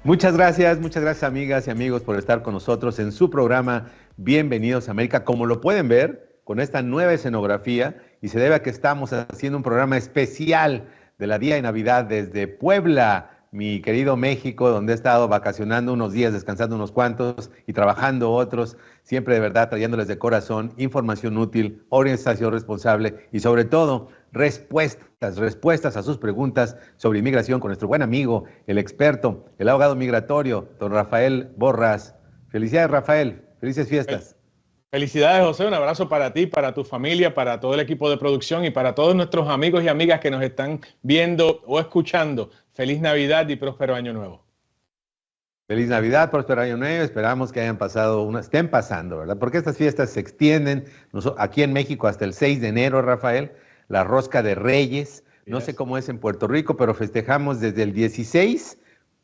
Muchas gracias amigas y amigos por estar con nosotros en su programa Bienvenidos a América. Como lo pueden ver, con esta nueva escenografía, y se debe a que estamos haciendo un programa especial de la Día de Navidad desde Puebla, mi querido México, donde he estado vacacionando unos días, descansando unos cuantos y trabajando otros, siempre de verdad trayéndoles de corazón información útil, orientación responsable y sobre todo respuestas a sus preguntas sobre inmigración con nuestro buen amigo, el experto, el abogado migratorio, don Rafael Borras. Felicidades, Rafael. Felices fiestas. Felicidades, José. Un abrazo para ti, para tu familia, para todo el equipo de producción y para todos nuestros amigos y amigas que nos están viendo o escuchando. Feliz Navidad y próspero año nuevo. Feliz Navidad, próspero año nuevo. Esperamos que hayan pasado, estén pasando, ¿verdad? Porque estas fiestas se extienden aquí en México hasta el 6 de enero, Rafael, la rosca de Reyes. No sé cómo es en Puerto Rico, pero festejamos desde el 16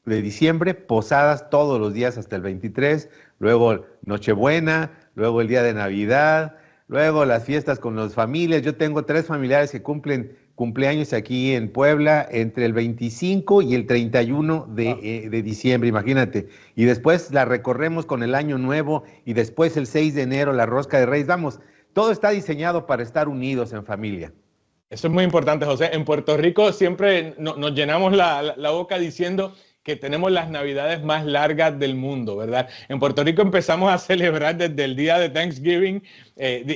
de diciembre, posadas todos los días hasta el 23, luego Nochebuena, luego el día de Navidad, luego las fiestas con las familias. Yo tengo 3 familiares que cumplen cumpleaños aquí en Puebla entre el 25 y el 31 de diciembre, imagínate. Y después la recorremos con el Año Nuevo y después el 6 de enero la Rosca de Reyes. Vamos, todo está diseñado para estar unidos en familia. Eso es muy importante, José. En Puerto Rico siempre nos llenamos la boca diciendo que tenemos las Navidades más largas del mundo, ¿verdad? En Puerto Rico empezamos a celebrar desde el día de Thanksgiving,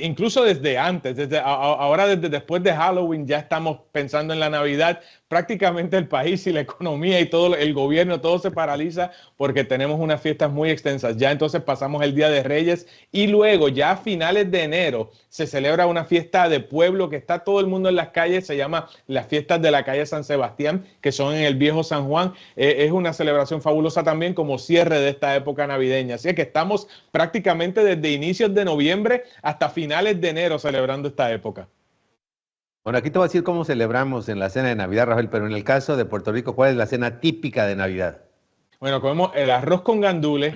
incluso desde antes, ahora desde después de Halloween ya estamos pensando en la Navidad. Prácticamente el país y la economía y todo el gobierno, todo se paraliza porque tenemos unas fiestas muy extensas. Ya entonces pasamos el Día de Reyes y luego ya a finales de enero se celebra una fiesta de pueblo que está todo el mundo en las calles, se llama las fiestas de la calle San Sebastián, que son en el viejo San Juan. Es una celebración fabulosa también como cierre de esta época navideña. Así es que estamos prácticamente desde inicios de noviembre hasta finales de enero celebrando esta época. Bueno, aquí te voy a decir cómo celebramos en la cena de Navidad, Rafael, pero en el caso de Puerto Rico, ¿cuál es la cena típica de Navidad? Bueno, comemos el arroz con gandules,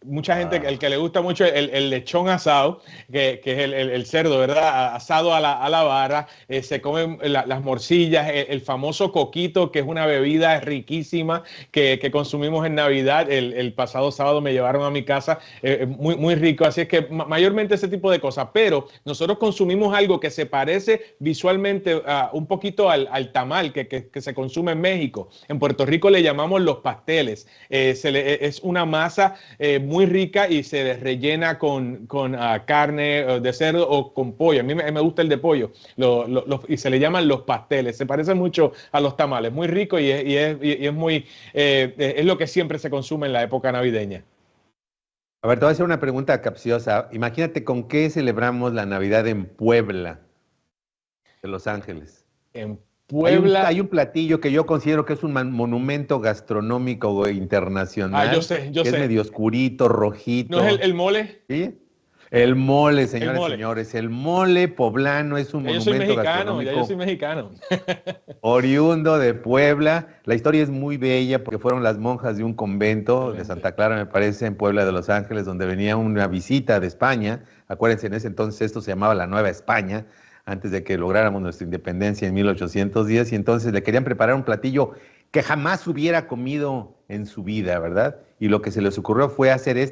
mucha gente, el que le gusta mucho el lechón asado, que es el cerdo, ¿verdad? Asado a la vara, se comen las morcillas, el famoso coquito, que es una bebida riquísima que consumimos en Navidad. El pasado sábado me llevaron a mi casa, muy rico, así es que mayormente ese tipo de cosas, pero nosotros consumimos algo que se parece visualmente un poquito al tamal que se consume en México. En Puerto Rico le llamamos los pasteles. Es una masa muy rica y se rellena con carne de cerdo o con pollo. A mí me gusta el de pollo y se le llaman los pasteles. Se parece mucho a los tamales, muy rico y es muy es lo que siempre se consume en la época navideña. A ver, te voy a hacer una pregunta capciosa. Imagínate con qué celebramos la Navidad en Puebla, de Los Ángeles. En Puebla. Hay un platillo que yo considero que es un monumento gastronómico internacional. Yo sé. Es medio oscurito, rojito. ¿No es el mole? ¿Sí? El mole, señores y señores. El mole poblano es un monumento gastronómico. Yo soy mexicano. Oriundo de Puebla. La historia es muy bella porque fueron las monjas de un convento de Santa Clara, me parece, en Puebla de Los Ángeles, donde venía una visita de España. Acuérdense, en ese entonces esto se llamaba la Nueva España, antes de que lográramos nuestra independencia en 1810, y entonces le querían preparar un platillo que jamás hubiera comido en su vida, ¿verdad? Y lo que se les ocurrió fue hacer es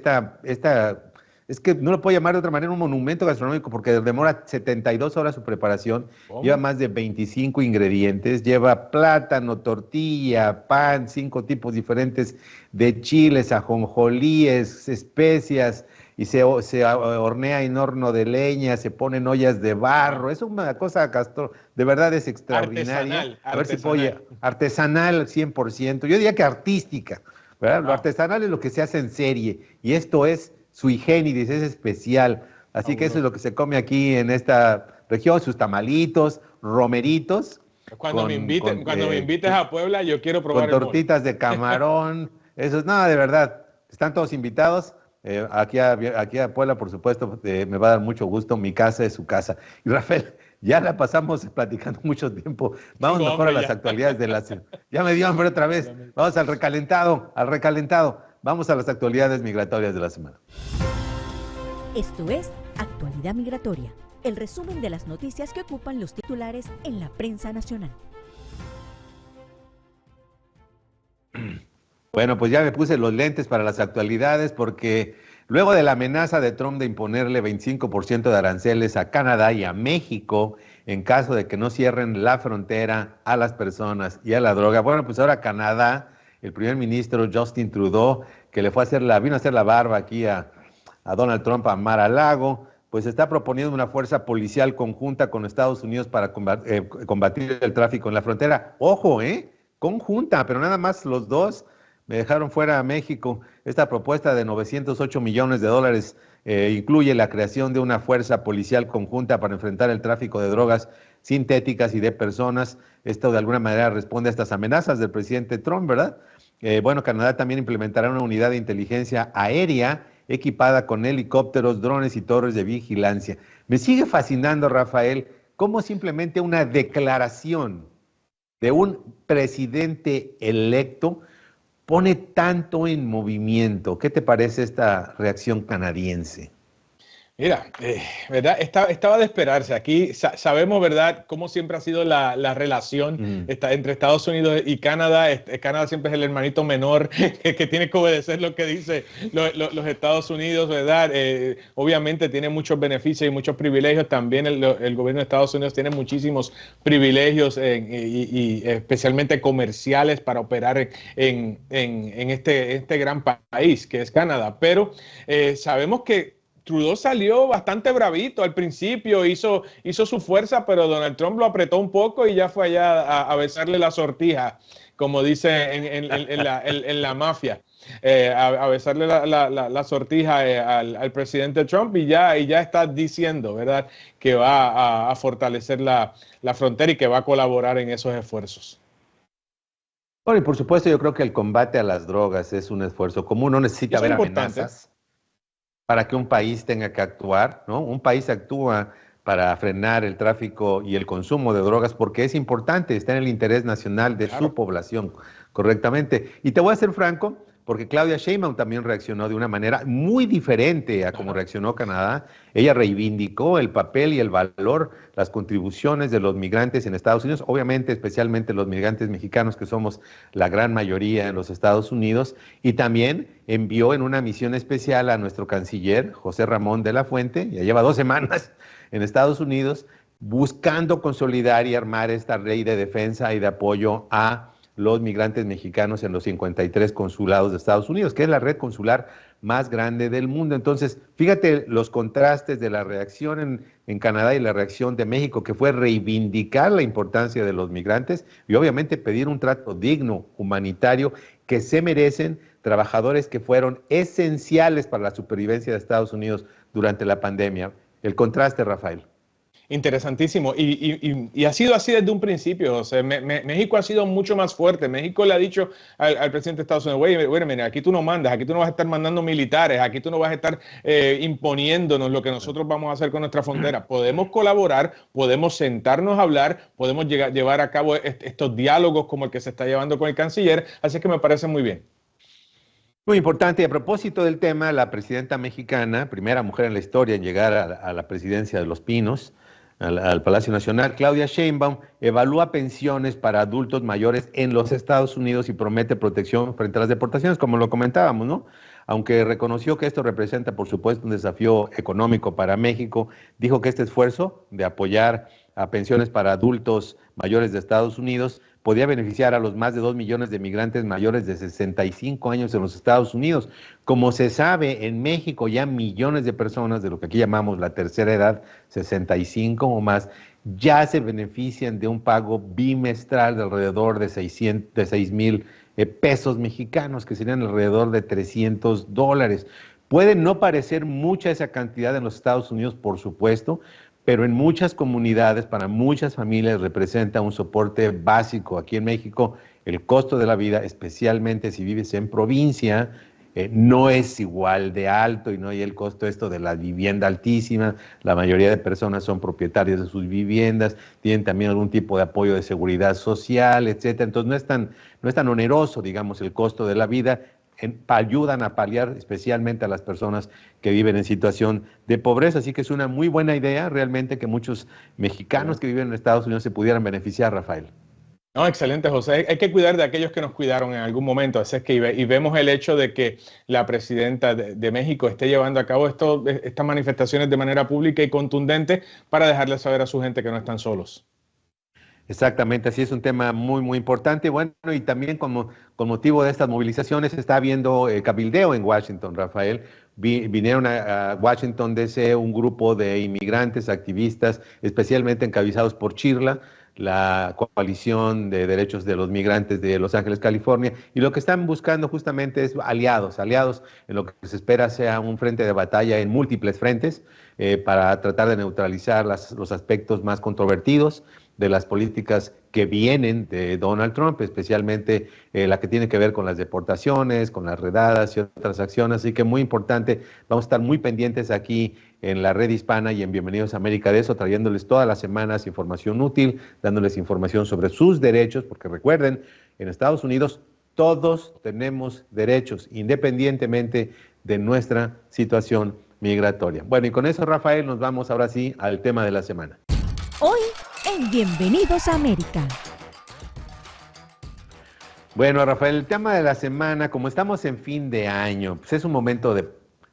que no lo puedo llamar de otra manera, un monumento gastronómico, porque demora 72 horas su preparación. ¿Cómo? Lleva más de 25 ingredientes, lleva plátano, tortilla, pan, 5 tipos diferentes de chiles, ajonjolíes, especias, y se hornea en horno de leña, se ponen ollas de barro. Es una cosa, de verdad es extraordinaria. A ver si puedo, artesanal 100%. Yo diría que artística, ¿verdad? Lo artesanal es lo que se hace en serie, y esto es sui generis, es especial. Así que eso es lo que se come aquí en esta región, sus tamalitos, romeritos. Cuando me invites a Puebla, yo quiero probar con tortitas de camarón. Eso es, no, de verdad, están todos invitados. Aquí a Puebla, por supuesto, me va a dar mucho gusto. Mi casa es su casa. Y Rafael, ya la pasamos platicando mucho tiempo. Vamos mejor a las actualidades de la semana. Ya me dio hambre otra vez. Vamos al recalentado. Vamos a las actualidades migratorias de la semana. Esto es Actualidad Migratoria, el resumen de las noticias que ocupan los titulares en la prensa nacional. Bueno, pues ya me puse los lentes para las actualidades porque luego de la amenaza de Trump de imponerle 25% de aranceles a Canadá y a México en caso de que no cierren la frontera a las personas y a la droga, bueno, pues ahora Canadá, el primer ministro Justin Trudeau, que le fue a hacer vino a hacer la barba aquí a Donald Trump a Mar-a-Lago, pues está proponiendo una fuerza policial conjunta con Estados Unidos para combatir el tráfico en la frontera. Ojo, conjunta, pero nada más los dos. Me dejaron fuera a México. Esta propuesta de 908 millones de dólares incluye la creación de una fuerza policial conjunta para enfrentar el tráfico de drogas sintéticas y de personas. Esto de alguna manera responde a estas amenazas del presidente Trump, ¿verdad? Bueno, Canadá también implementará una unidad de inteligencia aérea equipada con helicópteros, drones y torres de vigilancia. Me sigue fascinando, Rafael, cómo simplemente una declaración de un presidente electo pone tanto en movimiento. ¿Qué te parece esta reacción canadiense? Mira, ¿verdad? Estaba de esperarse. Aquí sabemos, ¿verdad?, cómo siempre ha sido la relación entre Estados Unidos y Canadá. Canadá siempre es el hermanito menor que tiene que obedecer lo que dice los Estados Unidos, ¿verdad? Obviamente tiene muchos beneficios y muchos privilegios. También el gobierno de Estados Unidos tiene muchísimos privilegios y especialmente comerciales para operar en este gran país que es Canadá. Pero sabemos que Trudeau salió bastante bravito al principio, hizo su fuerza, pero Donald Trump lo apretó un poco y ya fue allá a besarle la sortija, como dice en la mafia, a besarle la sortija al presidente Trump y ya está diciendo, ¿verdad?, que va a fortalecer la frontera y que va a colaborar en esos esfuerzos. Bueno, y por supuesto yo creo que el combate a las drogas es un esfuerzo común, no necesita haber amenazas para que un país tenga que actuar, ¿no? Un país actúa para frenar el tráfico y el consumo de drogas porque es importante, está en el interés nacional de su población, correctamente. Y te voy a ser franco, porque Claudia Sheinbaum también reaccionó de una manera muy diferente a como reaccionó Canadá. Ella reivindicó el papel y el valor, las contribuciones de los migrantes en Estados Unidos, obviamente especialmente los migrantes mexicanos, que somos la gran mayoría en los Estados Unidos, y también envió en una misión especial a nuestro canciller, José Ramón de la Fuente, ya lleva 2 semanas en Estados Unidos, buscando consolidar y armar esta ley de defensa y de apoyo a los migrantes mexicanos en los 53 consulados de Estados Unidos, que es la red consular más grande del mundo. Entonces, fíjate los contrastes de la reacción en Canadá y la reacción de México, que fue reivindicar la importancia de los migrantes y obviamente pedir un trato digno, humanitario, que se merecen trabajadores que fueron esenciales para la supervivencia de Estados Unidos durante la pandemia. El contraste, Rafael. Interesantísimo. Y ha sido así desde un principio. O sea, México ha sido mucho más fuerte. México le ha dicho al presidente de Estados Unidos, oye, aquí tú no mandas, aquí tú no vas a estar mandando militares, aquí tú no vas a estar imponiéndonos lo que nosotros vamos a hacer con nuestra frontera. Podemos colaborar, podemos sentarnos a hablar, podemos llevar a cabo estos diálogos como el que se está llevando con el canciller. Así que me parece muy bien. Muy importante. Y a propósito del tema, la presidenta mexicana, primera mujer en la historia en llegar a la presidencia de Los Pinos, al Palacio Nacional, Claudia Sheinbaum, evalúa pensiones para adultos mayores en los Estados Unidos y promete protección frente a las deportaciones, como lo comentábamos, ¿no? Aunque reconoció que esto representa, por supuesto, un desafío económico para México, dijo que este esfuerzo de apoyar a pensiones para adultos mayores de Estados Unidos podía beneficiar a los más de 2 millones de migrantes mayores de 65 años en los Estados Unidos. Como se sabe, en México ya millones de personas de lo que aquí llamamos la tercera edad, 65 o más, ya se benefician de un pago bimestral de alrededor de 6,000 pesos mexicanos, que serían alrededor de $300. Puede no parecer mucha esa cantidad en los Estados Unidos, por supuesto, pero en muchas comunidades, para muchas familias, representa un soporte básico. Aquí en México, el costo de la vida, especialmente si vives en provincia, no es igual de alto y no hay el costo de la vivienda altísima. La mayoría de personas son propietarios de sus viviendas, tienen también algún tipo de apoyo de seguridad social, etcétera. Entonces no es tan oneroso, digamos, el costo de la vida. Ayudan a paliar especialmente a las personas que viven en situación de pobreza. Así que es una muy buena idea realmente que muchos mexicanos que viven en Estados Unidos se pudieran beneficiar, Rafael. No, excelente, José. Hay que cuidar de aquellos que nos cuidaron en algún momento. Así es que y vemos el hecho de que la presidenta de México esté llevando a cabo estas manifestaciones de manera pública y contundente para dejarle saber a su gente que no están solos. Exactamente, así es un tema muy, muy importante. Bueno, y también con motivo de estas movilizaciones está habiendo cabildeo en Washington, Rafael. Vinieron a Washington DC un grupo de inmigrantes, activistas, especialmente encabezados por Chirla, la coalición de derechos de los migrantes de Los Ángeles, California, y lo que están buscando justamente es aliados en lo que se espera sea un frente de batalla en múltiples frentes para tratar de neutralizar los aspectos más controvertidos de las políticas que vienen de Donald Trump, especialmente la que tiene que ver con las deportaciones, con las redadas y otras acciones. Así que muy importante, vamos a estar muy pendientes aquí en la red hispana y en Bienvenidos a América de eso, trayéndoles todas las semanas información útil, dándoles información sobre sus derechos, porque recuerden, en Estados Unidos todos tenemos derechos, independientemente de nuestra situación migratoria. Bueno, y con eso, Rafael, nos vamos ahora sí al tema de la semana. Hoy en Bienvenidos a América. Bueno, Rafael, el tema de la semana, como estamos en fin de año, pues es un momento de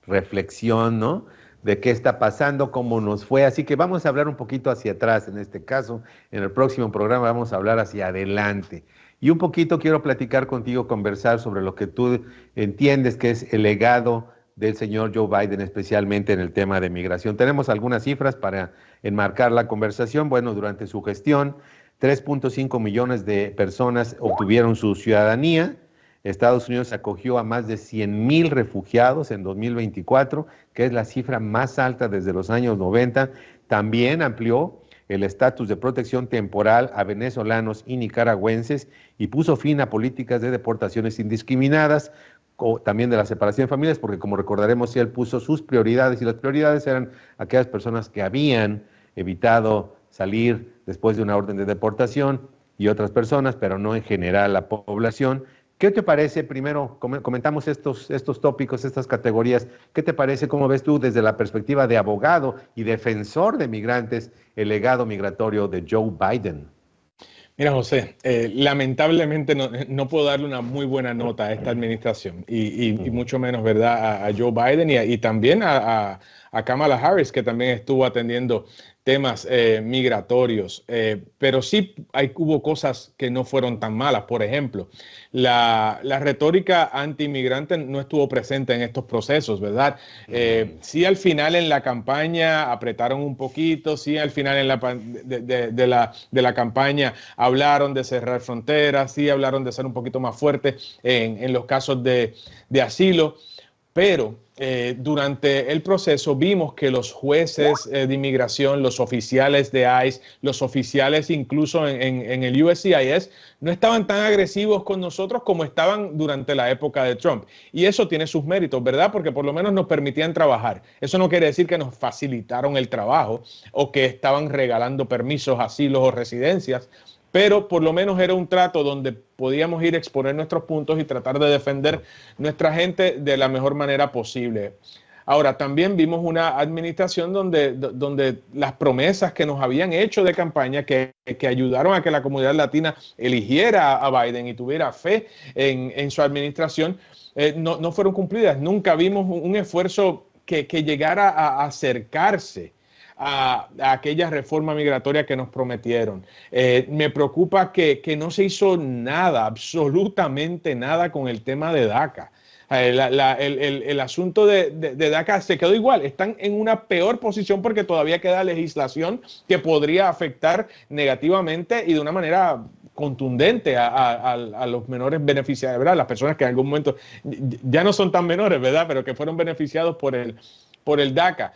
reflexión, ¿no? De qué está pasando, cómo nos fue. Así que vamos a hablar un poquito hacia atrás en este caso. En el próximo programa vamos a hablar hacia adelante. Y un poquito quiero platicar contigo, conversar sobre lo que tú entiendes que es el legado del señor Joe Biden, especialmente en el tema de migración. Tenemos algunas cifras para enmarcar la conversación. Bueno, durante su gestión, 3.5 millones de personas obtuvieron su ciudadanía. Estados Unidos acogió a más de 100,000 refugiados en 2024, que es la cifra más alta desde los años 90. También amplió el estatus de protección temporal a venezolanos y nicaragüenses y puso fin a políticas de deportaciones indiscriminadas, también de la separación de familias, porque como recordaremos, él puso sus prioridades y las prioridades eran aquellas personas que habían evitado salir después de una orden de deportación y otras personas, pero no en general la población. ¿Qué te parece? Primero, comentamos estos tópicos, estas categorías. ¿Qué te parece? ¿Cómo ves tú desde la perspectiva de abogado y defensor de migrantes el legado migratorio de Joe Biden? Mira, José, lamentablemente no puedo darle una muy buena nota a esta administración y mucho menos, ¿verdad?, a Joe Biden y también a Kamala Harris, que también estuvo atendiendo temas migratorios, pero sí hubo cosas que no fueron tan malas. Por ejemplo, la retórica anti-inmigrante no estuvo presente en estos procesos, ¿verdad? Sí, al final en la campaña apretaron un poquito, sí, al final de la campaña hablaron de cerrar fronteras, sí, hablaron de ser un poquito más fuertes en los casos de asilo. Pero durante el proceso vimos que los jueces de inmigración, los oficiales de ICE, los oficiales incluso en el USCIS, no estaban tan agresivos con nosotros como estaban durante la época de Trump. Y eso tiene sus méritos, ¿verdad? Porque por lo menos nos permitían trabajar. Eso no quiere decir que nos facilitaron el trabajo o que estaban regalando permisos, asilos o residencias, pero por lo menos era un trato donde podíamos ir a exponer nuestros puntos y tratar de defender nuestra gente de la mejor manera posible. Ahora, también vimos una administración donde las promesas que nos habían hecho de campaña, que ayudaron a que la comunidad latina eligiera a Biden y tuviera fe en su administración, no fueron cumplidas. Nunca vimos un esfuerzo que llegara a acercarse a aquella reforma migratoria que nos prometieron. Me preocupa que no se hizo nada, absolutamente nada con el tema de DACA. El asunto de DACA se quedó igual. Están en una peor posición porque todavía queda legislación que podría afectar negativamente y de una manera contundente a los menores beneficiarios, ¿verdad? Las personas que en algún momento ya no son tan menores, ¿verdad? Pero que fueron beneficiados por el DACA.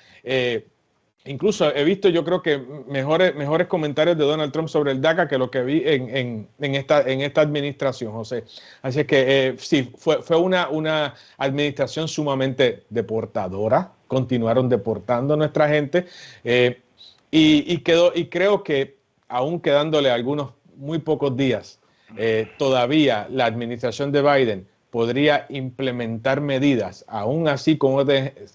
Incluso he visto, yo creo que mejores comentarios de Donald Trump sobre el DACA que lo que vi en esta administración, José. Así es que sí, fue una administración sumamente deportadora. Continuaron deportando a nuestra gente y creo que aún quedándole algunos muy pocos días, todavía la administración de Biden podría implementar medidas, aún así con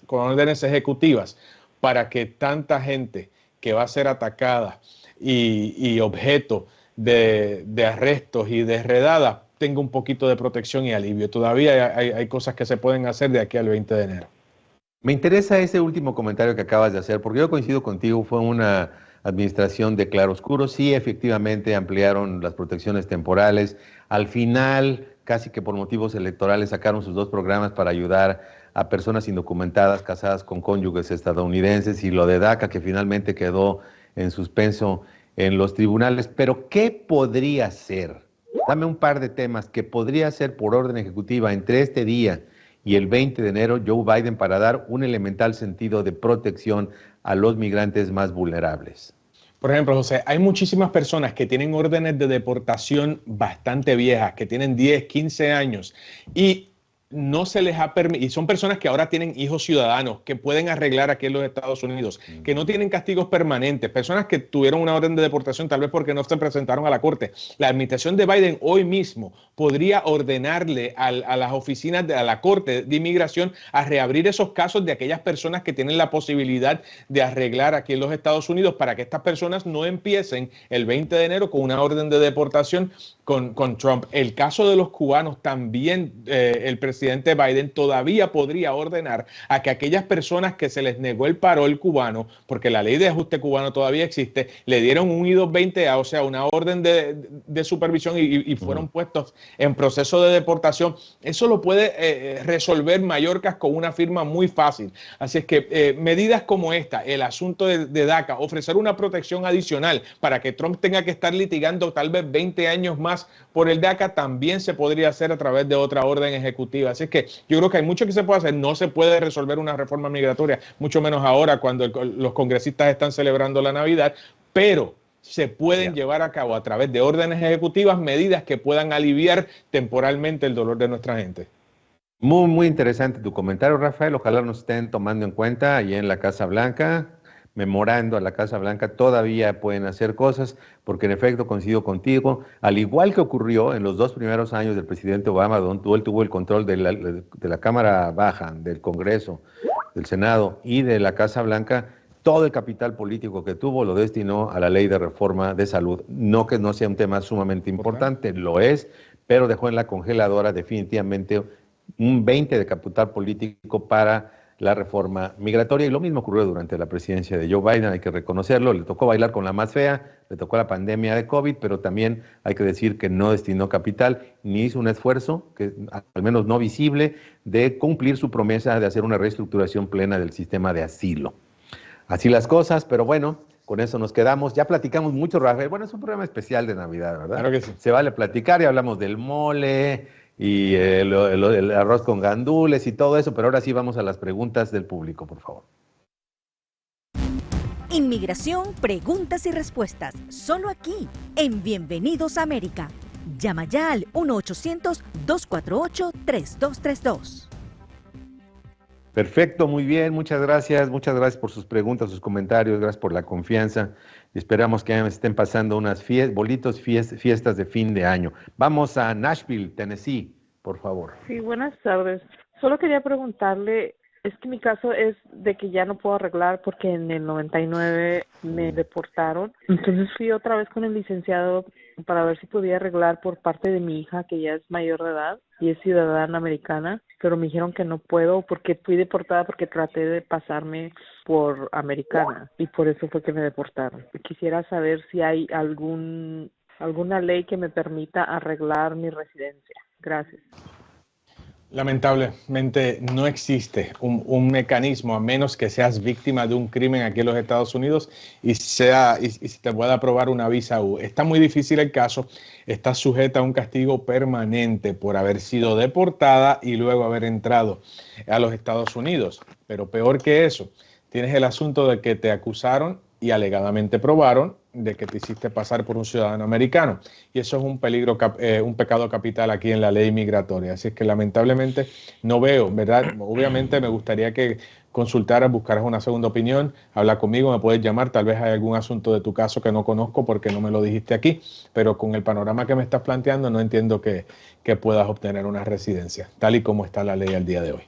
órdenes ejecutivas, para que tanta gente que va a ser atacada y objeto de arrestos y de redadas tenga un poquito de protección y alivio. Todavía hay cosas que se pueden hacer de aquí al 20 de enero. Me interesa ese último comentario que acabas de hacer, porque yo coincido contigo, fue una administración de claroscuro. Sí, efectivamente ampliaron las protecciones temporales. Al final, casi que por motivos electorales, sacaron sus dos programas para ayudar a personas indocumentadas casadas con cónyuges estadounidenses, y lo de DACA, que finalmente quedó en suspenso en los tribunales. Pero, ¿qué podría ser? Dame un par de temas que podría ser por orden ejecutiva entre este día y el 20 de enero Joe Biden para dar un elemental sentido de protección a los migrantes más vulnerables. Por ejemplo, José, hay muchísimas personas que tienen órdenes de deportación bastante viejas, que tienen 10, 15 años, y no se les ha permitido, y son personas que ahora tienen hijos ciudadanos, que pueden arreglar aquí en los Estados Unidos, que no tienen castigos permanentes, personas que tuvieron una orden de deportación tal vez porque no se presentaron a la corte. La administración de Biden hoy mismo podría ordenarle a las oficinas a la corte de inmigración a reabrir esos casos de aquellas personas que tienen la posibilidad de arreglar aquí en los Estados Unidos, para que estas personas no empiecen el 20 de enero con una orden de deportación con Trump. El caso de los cubanos también, el presidente Biden todavía podría ordenar a que aquellas personas que se les negó el parol cubano, porque la ley de ajuste cubano todavía existe, le dieron un I-220A, o sea, una orden de supervisión, y fueron puestos en proceso de deportación. Eso lo puede resolver Mayorkas con una firma muy fácil. Así es que medidas como esta, el asunto de DACA, ofrecer una protección adicional para que Trump tenga que estar litigando tal vez 20 años más por el DACA, también se podría hacer a través de otra orden ejecutiva. Así que yo creo que hay mucho que se puede hacer. No se puede resolver una reforma migratoria, mucho menos ahora cuando los congresistas están celebrando la Navidad, pero se pueden llevar a cabo a través de órdenes ejecutivas medidas que puedan aliviar temporalmente el dolor de nuestra gente. Muy, muy interesante tu comentario, Rafael. Ojalá nos estén tomando en cuenta allí en la Casa Blanca, memorando a la Casa Blanca. Todavía pueden hacer cosas, porque en efecto coincido contigo, al igual que ocurrió en los 2 primeros años del presidente Obama, donde él tuvo el control de la Cámara Baja, del Congreso, del Senado y de la Casa Blanca. Todo el capital político que tuvo lo destinó a la ley de reforma de salud. No que no sea un tema sumamente importante, lo es, pero dejó en la congeladora definitivamente un 20 de capital político para la reforma migratoria, y lo mismo ocurrió durante la presidencia de Joe Biden, hay que reconocerlo. Le tocó bailar con la más fea, le tocó la pandemia de COVID, pero también hay que decir que no destinó capital ni hizo un esfuerzo, que al menos no visible, de cumplir su promesa de hacer una reestructuración plena del sistema de asilo. Así las cosas, pero bueno, con eso nos quedamos. Ya platicamos mucho, Rafael. Bueno, es un programa especial de Navidad, ¿verdad? Claro que sí. Se vale platicar, y hablamos del mole y el arroz con gandules y todo eso, pero ahora sí vamos a las preguntas del público, por favor. Inmigración, preguntas y respuestas, solo aquí, en Bienvenidos a América. Llama ya al 1-800-248-3232. Perfecto, muy bien, muchas gracias por sus preguntas, sus comentarios, gracias por la confianza. Esperamos que estén pasando unas fiestas de fin de año. Vamos a Nashville, Tennessee, por favor. Sí, buenas tardes. Solo quería preguntarle, es que mi caso es de que ya no puedo arreglar porque en el 99 me deportaron. Entonces fui otra vez con el licenciado para ver si podía arreglar por parte de mi hija, que ya es mayor de edad y es ciudadana americana, pero me dijeron que no puedo porque fui deportada porque traté de pasarme por americana y por eso fue que me deportaron. Quisiera saber si hay alguna ley que me permita arreglar mi residencia. Gracias. Lamentablemente no existe un mecanismo, a menos que seas víctima de un crimen aquí en los Estados Unidos y se te pueda aprobar una visa U. Está muy difícil el caso, está sujeta a un castigo permanente por haber sido deportada y luego haber entrado a los Estados Unidos. Pero peor que eso, tienes el asunto de que te acusaron y alegadamente probaron de que te hiciste pasar por un ciudadano americano. Y eso es un peligro, un pecado capital aquí en la ley migratoria. Así es que lamentablemente no veo, ¿verdad? Obviamente me gustaría que consultaras, buscaras una segunda opinión, habla conmigo, me puedes llamar, tal vez hay algún asunto de tu caso que no conozco porque no me lo dijiste aquí, pero con el panorama que me estás planteando no entiendo que puedas obtener una residencia, tal y como está la ley al día de hoy.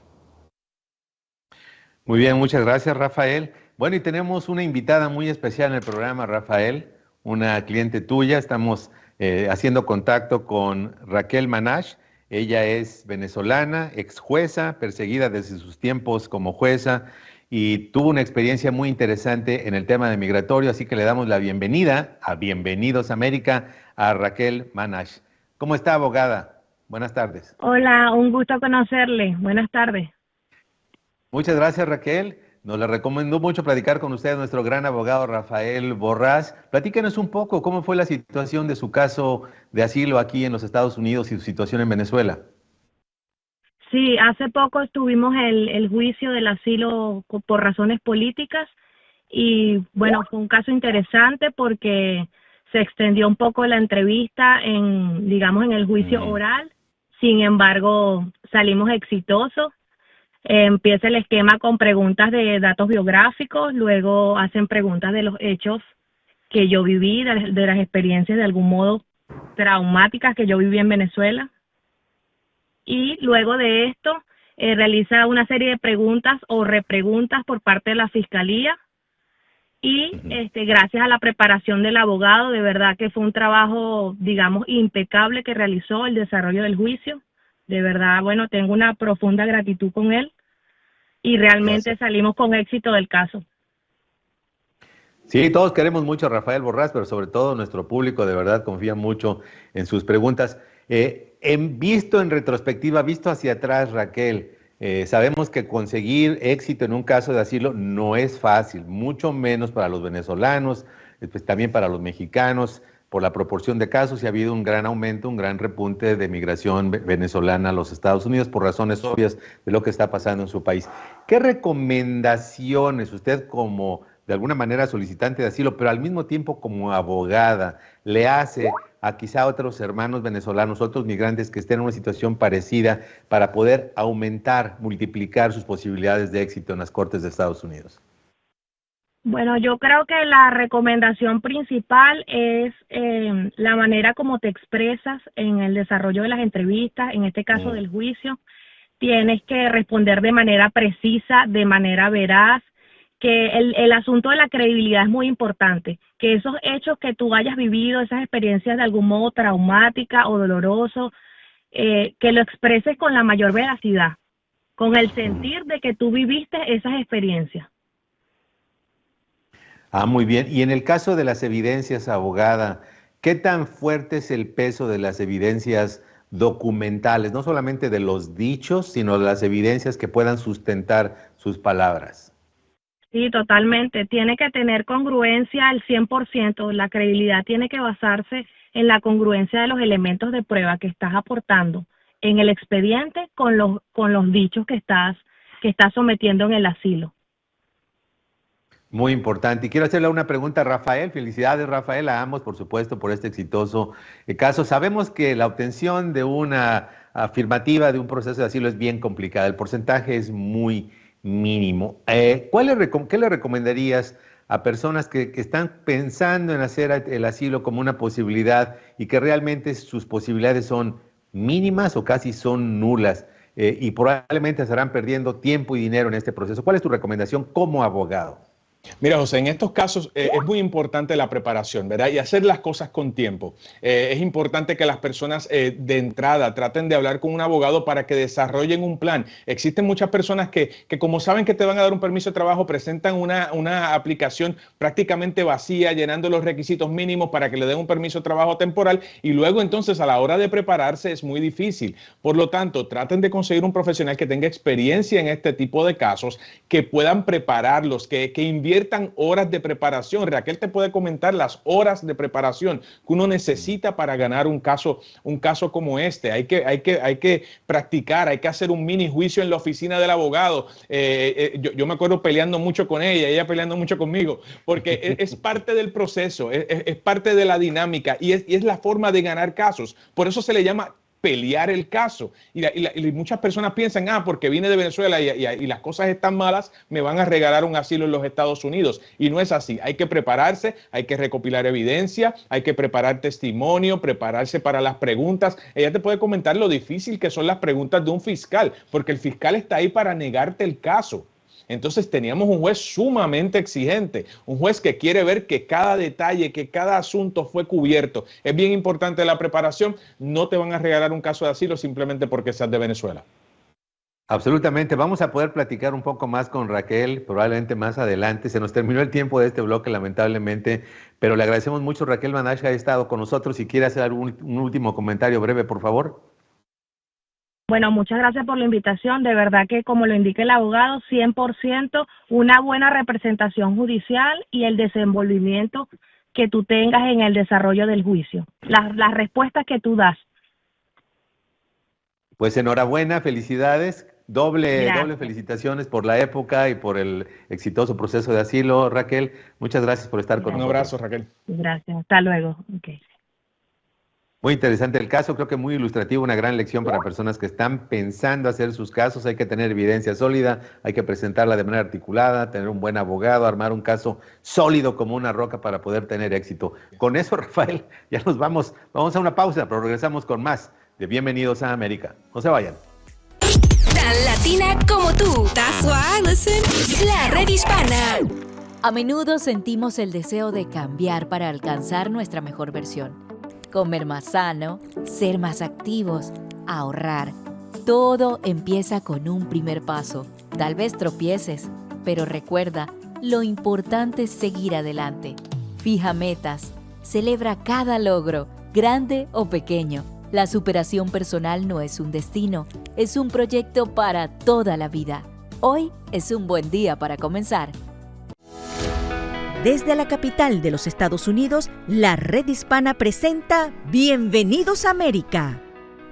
Muy bien, muchas gracias, Rafael. Bueno, y tenemos una invitada muy especial en el programa, Rafael, una cliente tuya. Estamos haciendo contacto con Raquel Manash. Ella es venezolana, ex jueza, perseguida desde sus tiempos como jueza y tuvo una experiencia muy interesante en el tema de migratorio, así que le damos la bienvenida a Bienvenidos América a Raquel Manash. ¿Cómo está, abogada? Buenas tardes. Hola, un gusto conocerle. Buenas tardes. Muchas gracias, Raquel. Nos le recomendó mucho platicar con usted nuestro gran abogado Rafael Borrás. Platíquenos un poco cómo fue la situación de su caso de asilo aquí en los Estados Unidos y su situación en Venezuela. Sí, hace poco tuvimos el juicio del asilo por razones políticas y bueno, fue un caso interesante porque se extendió un poco la entrevista digamos, en el juicio oral. Sin embargo, salimos exitosos. Empieza el esquema con preguntas de datos biográficos, luego hacen preguntas de los hechos que yo viví, de las experiencias de algún modo traumáticas que yo viví en Venezuela. Y luego de esto realiza una serie de preguntas o repreguntas por parte de la Fiscalía. Y gracias a la preparación del abogado, de verdad que fue un trabajo, digamos, impecable que realizó el desarrollo del juicio. De verdad, bueno, tengo una profunda gratitud con él y realmente salimos con éxito del caso. Sí, todos queremos mucho a Rafael Borrás, pero sobre todo nuestro público de verdad confía mucho en sus preguntas. Visto en retrospectiva, visto hacia atrás, Raquel, sabemos que conseguir éxito en un caso de asilo no es fácil, mucho menos para los venezolanos, pues también para los mexicanos. Por la proporción de casos y ha habido un gran aumento, un gran repunte de migración venezolana a los Estados Unidos por razones obvias de lo que está pasando en su país. ¿Qué recomendaciones usted como de alguna manera solicitante de asilo, pero al mismo tiempo como abogada, le hace a quizá otros hermanos venezolanos, otros migrantes que estén en una situación parecida para poder aumentar, multiplicar sus posibilidades de éxito en las Cortes de Estados Unidos? Bueno, yo creo que la recomendación principal es la manera como te expresas en el desarrollo de las entrevistas, en este caso del juicio. Tienes que responder de manera precisa, de manera veraz, que el asunto de la credibilidad es muy importante, que esos hechos que tú hayas vivido, esas experiencias de algún modo traumática o doloroso, que lo expreses con la mayor veracidad, con el sentir de que tú viviste esas experiencias. Muy bien. Y en el caso de las evidencias, abogada, ¿qué tan fuerte es el peso de las evidencias documentales? No solamente de los dichos, sino de las evidencias que puedan sustentar sus palabras. Sí, totalmente. Tiene que tener congruencia al 100%. La credibilidad tiene que basarse en la congruencia de los elementos de prueba que estás aportando en el expediente con los dichos que estás sometiendo en el asilo. Muy importante. Y quiero hacerle una pregunta a Rafael. Felicidades, Rafael, a ambos, por supuesto, por este exitoso caso. Sabemos que la obtención de una afirmativa de un proceso de asilo es bien complicada. El porcentaje es muy mínimo. ¿Qué le recomendarías a personas que están pensando en hacer el asilo como una posibilidad y que realmente sus posibilidades son mínimas o casi son nulas y probablemente estarán perdiendo tiempo y dinero en este proceso? ¿Cuál es tu recomendación como abogado? Mira, José, en estos casos es muy importante la preparación, ¿verdad? Y hacer las cosas con tiempo. Es importante que las personas de entrada traten de hablar con un abogado para que desarrollen un plan. Existen muchas personas que como saben que te van a dar un permiso de trabajo, presentan una aplicación prácticamente vacía, llenando los requisitos mínimos para que le den un permiso de trabajo temporal y luego entonces a la hora de prepararse es muy difícil. Por lo tanto, traten de conseguir un profesional que tenga experiencia en este tipo de casos, que puedan prepararlos, que inviertan horas de preparación. Raquel te puede comentar las horas de preparación que uno necesita para ganar un caso como este. Hay que practicar, hay que hacer un mini juicio en la oficina del abogado. Yo me acuerdo peleando mucho con ella peleando mucho conmigo, porque es parte del proceso, es parte de la dinámica y es la forma de ganar casos. Por eso se le llama pelear el caso. Y muchas personas piensan, porque vine de Venezuela y las cosas están malas, me van a regalar un asilo en los Estados Unidos. Y no es así. Hay que prepararse, hay que recopilar evidencia, hay que preparar testimonio, prepararse para las preguntas. Ella te puede comentar lo difícil que son las preguntas de un fiscal, porque el fiscal está ahí para negarte el caso. Entonces teníamos un juez sumamente exigente, un juez que quiere ver que cada detalle, que cada asunto fue cubierto. Es bien importante la preparación. No te van a regalar un caso de asilo simplemente porque seas de Venezuela. Absolutamente. Vamos a poder platicar un poco más con Raquel, probablemente más adelante. Se nos terminó el tiempo de este bloque, lamentablemente, pero le agradecemos mucho. Raquel Banasch que ha estado con nosotros. Si quiere hacer un último comentario breve, por favor. Bueno, muchas gracias por la invitación. De verdad que, como lo indica el abogado, 100% una buena representación judicial y el desenvolvimiento que tú tengas en el desarrollo del juicio. Las respuestas que tú das. Pues enhorabuena, felicidades. Doble Gracias. felicitaciones por la época y por el exitoso proceso de asilo, Raquel. Muchas gracias por estar con nosotros. Un abrazo, Raquel. Gracias. Hasta luego. Okay. Muy interesante el caso, creo que muy ilustrativo, una gran lección para personas que están pensando hacer sus casos. Hay que tener evidencia sólida, hay que presentarla de manera articulada, tener un buen abogado, armar un caso sólido como una roca para poder tener éxito. Con eso, Rafael, ya nos vamos a una pausa, pero regresamos con más de Bienvenidos a América. No se vayan. Tan latina como tú. That's why I listen. La Red Hispana. A menudo sentimos el deseo de cambiar para alcanzar nuestra mejor versión. Comer más sano, ser más activos, ahorrar. Todo empieza con un primer paso. Tal vez tropieces, pero recuerda, lo importante es seguir adelante. Fija metas, celebra cada logro, grande o pequeño. La superación personal no es un destino, es un proyecto para toda la vida. Hoy es un buen día para comenzar. Desde la capital de los Estados Unidos, la Red Hispana presenta Bienvenidos a América.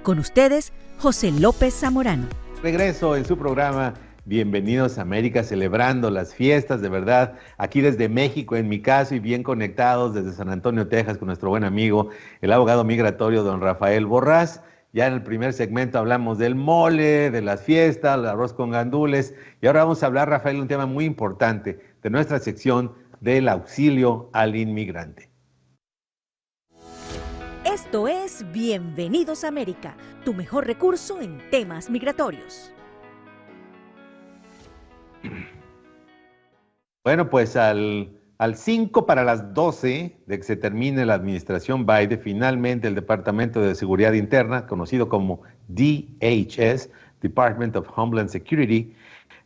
Con ustedes, José López Zamorano. Regreso en su programa Bienvenidos a América, celebrando las fiestas, de verdad, aquí desde México, en mi caso, y bien conectados desde San Antonio, Texas, con nuestro buen amigo, el abogado migratorio don Rafael Borrás. Ya en el primer segmento hablamos del mole, de las fiestas, el arroz con gandules, y ahora vamos a hablar, Rafael, de un tema muy importante de nuestra sección del auxilio al inmigrante. Esto es Bienvenidos a América, tu mejor recurso en temas migratorios. Bueno, pues al 5 para las 12 de que se termine la administración Biden, finalmente el Departamento de Seguridad Interna, conocido como DHS, Department of Homeland Security,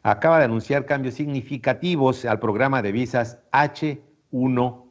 acaba de anunciar cambios significativos al programa de visas H-1B,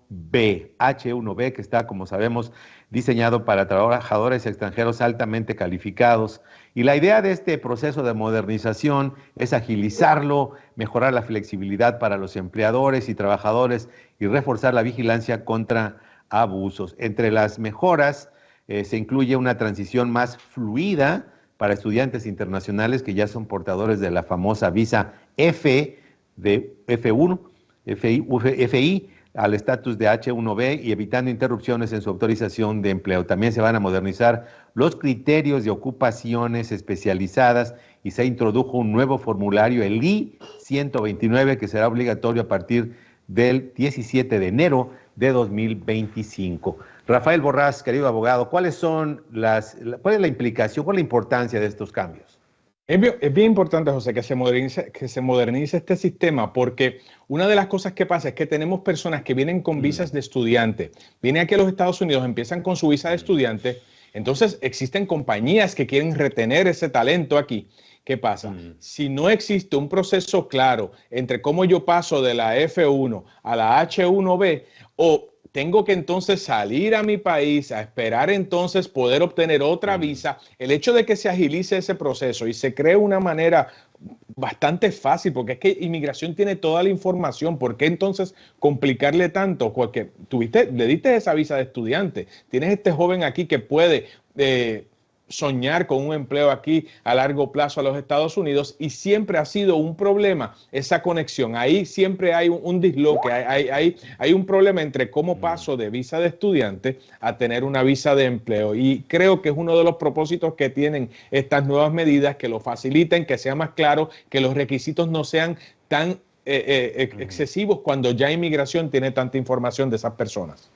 que está, como sabemos, diseñado para trabajadores extranjeros altamente calificados. Y la idea de este proceso de modernización es agilizarlo, mejorar la flexibilidad para los empleadores y trabajadores y reforzar la vigilancia contra abusos. Entre las mejoras se incluye una transición más fluida para estudiantes internacionales que ya son portadores de la famosa visa F de FI al estatus de H-1B y evitando interrupciones en su autorización de empleo. También se van a modernizar los criterios de ocupaciones especializadas y se introdujo un nuevo formulario, el I-129, que será obligatorio a partir del 17 de enero de 2025. Rafael Borrás, querido abogado, ¿cuál es la implicación, cuál es la importancia de estos cambios? Es bien importante, José, que se modernice este sistema, porque una de las cosas que pasa es que tenemos personas que vienen con visas de estudiante, vienen aquí a los Estados Unidos, empiezan con su visa de estudiante, entonces existen compañías que quieren retener ese talento aquí. ¿Qué pasa? Si no existe un proceso claro entre cómo yo paso de la F1 a la H1B, o tengo que entonces salir a mi país a esperar entonces poder obtener otra visa, el hecho de que se agilice ese proceso y se cree una manera bastante fácil, porque es que inmigración tiene toda la información, ¿por qué entonces complicarle tanto? Porque le diste esa visa de estudiante, tienes este joven aquí que puede soñar con un empleo aquí a largo plazo a los Estados Unidos, y siempre ha sido un problema esa conexión. Ahí siempre hay un disloque, hay un problema entre cómo paso de visa de estudiante a tener una visa de empleo, y creo que es uno de los propósitos que tienen estas nuevas medidas, que lo faciliten, que sea más claro, que los requisitos no sean tan excesivos cuando ya inmigración tiene tanta información de esas personas.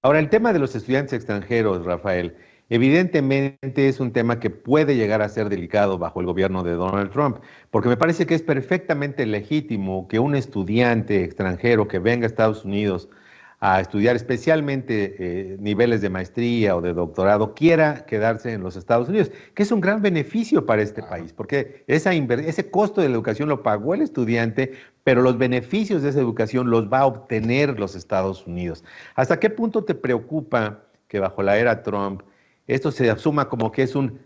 Ahora, el tema de los estudiantes extranjeros, Rafael, Evidentemente es un tema que puede llegar a ser delicado bajo el gobierno de Donald Trump, porque me parece que es perfectamente legítimo que un estudiante extranjero que venga a Estados Unidos a estudiar especialmente niveles de maestría o de doctorado quiera quedarse en los Estados Unidos, que es un gran beneficio para este país, porque ese costo de la educación lo pagó el estudiante, pero los beneficios de esa educación los va a obtener los Estados Unidos. ¿Hasta qué punto te preocupa que bajo la era Trump esto se asuma como que es un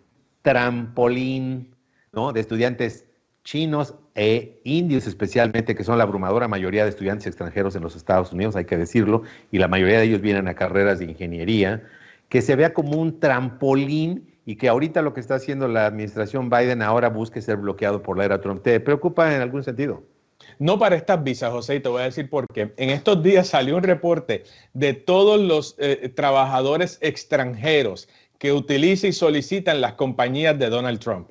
trampolín, ¿no?, de estudiantes chinos e indios especialmente, que son la abrumadora mayoría de estudiantes extranjeros en los Estados Unidos, hay que decirlo, y la mayoría de ellos vienen a carreras de ingeniería, que se vea como un trampolín y que ahorita lo que está haciendo la administración Biden ahora busque ser bloqueado por la era Trump? ¿Te preocupa en algún sentido? No para estas visas, José, y te voy a decir por qué. En estos días salió un reporte de todos los trabajadores extranjeros que utilizan y solicitan las compañías de Donald Trump.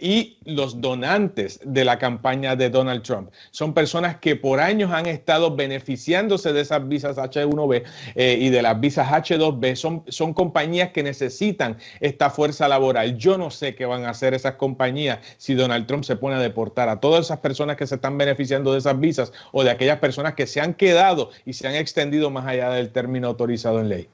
Y los donantes de la campaña de Donald Trump son personas que por años han estado beneficiándose de esas visas H1B y de las visas H2B. Son compañías que necesitan esta fuerza laboral. Yo no sé qué van a hacer esas compañías si Donald Trump se pone a deportar a todas esas personas que se están beneficiando de esas visas o de aquellas personas que se han quedado y se han extendido más allá del término autorizado en ley.